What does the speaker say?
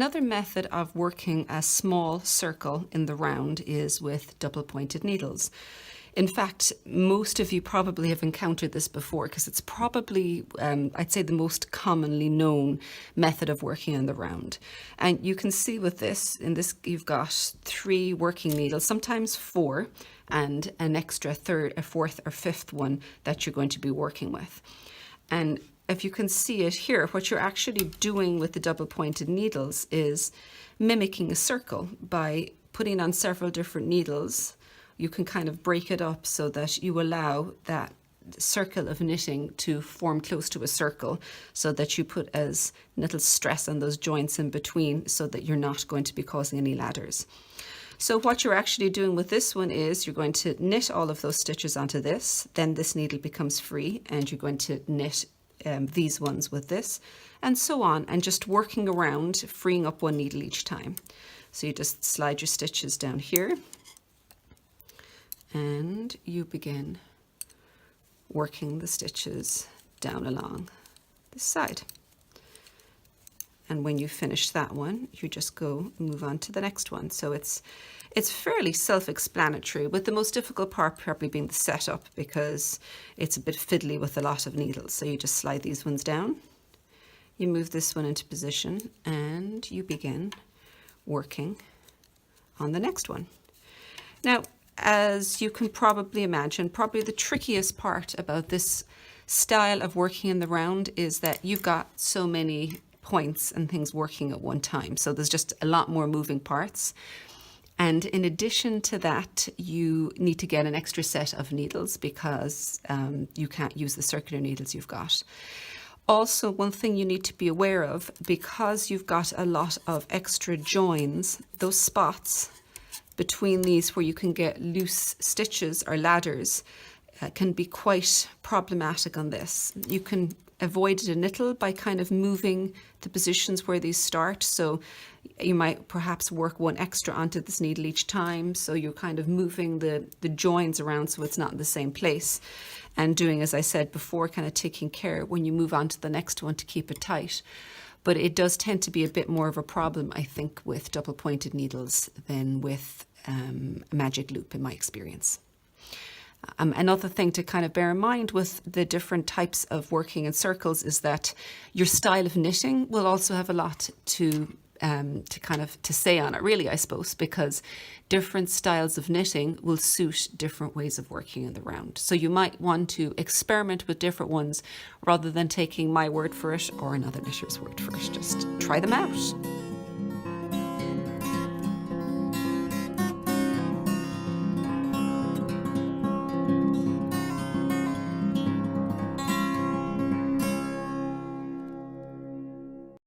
Another method of working a small circle in the round is with double pointed needles. In fact, most of you probably have encountered this before because it's probably, I'd say, the most commonly known method of working in the round. And you can see with this, in this, you've got 3 working needles, sometimes 4, and an extra third, a fourth or fifth one that you're going to be working with. And if you can see it here, what you're actually doing with the double pointed needles is mimicking a circle by putting on several different needles. You can kind of break it up so that you allow that circle of knitting to form close to a circle, so that you put as little stress on those joints in between so that you're not going to be causing any ladders. So what you're actually doing with this one is you're going to knit all of those stitches onto this, then this needle becomes free and you're going to knit these ones with this, and so on, and just working around, freeing up one needle each time. So you just slide your stitches down here and you begin working the stitches down along this side. And when you finish that one, you just move on to the next one. So it's fairly self-explanatory, with the most difficult part probably being the setup, because it's a bit fiddly with a lot of needles. So you just slide these ones down, you move this one into position, and you begin working on the next one. Now, as you can probably imagine, probably the trickiest part about this style of working in the round is that you've got so many points and things working at one time. So there's just a lot more moving parts. And in addition to that, you need to get an extra set of needles because you can't use the circular needles you've got. Also, one thing you need to be aware of, because you've got a lot of extra joins, those spots between these where you can get loose stitches or ladders can be quite problematic on this. You can avoid it a little by kind of moving the positions where these start. So you might perhaps work one extra onto this needle each time. So you're kind of moving the joins around so it's not in the same place. And doing, as I said before, kind of taking care when you move on to the next one to keep it tight. But it does tend to be a bit more of a problem, I think, with double pointed needles than with a magic loop, in my experience. Another thing to kind of bear in mind with the different types of working in circles is that your style of knitting will also have a lot to say on it, really, I suppose, because different styles of knitting will suit different ways of working in the round. So you might want to experiment with different ones rather than taking my word for it or another knitter's word for it. Just try them out.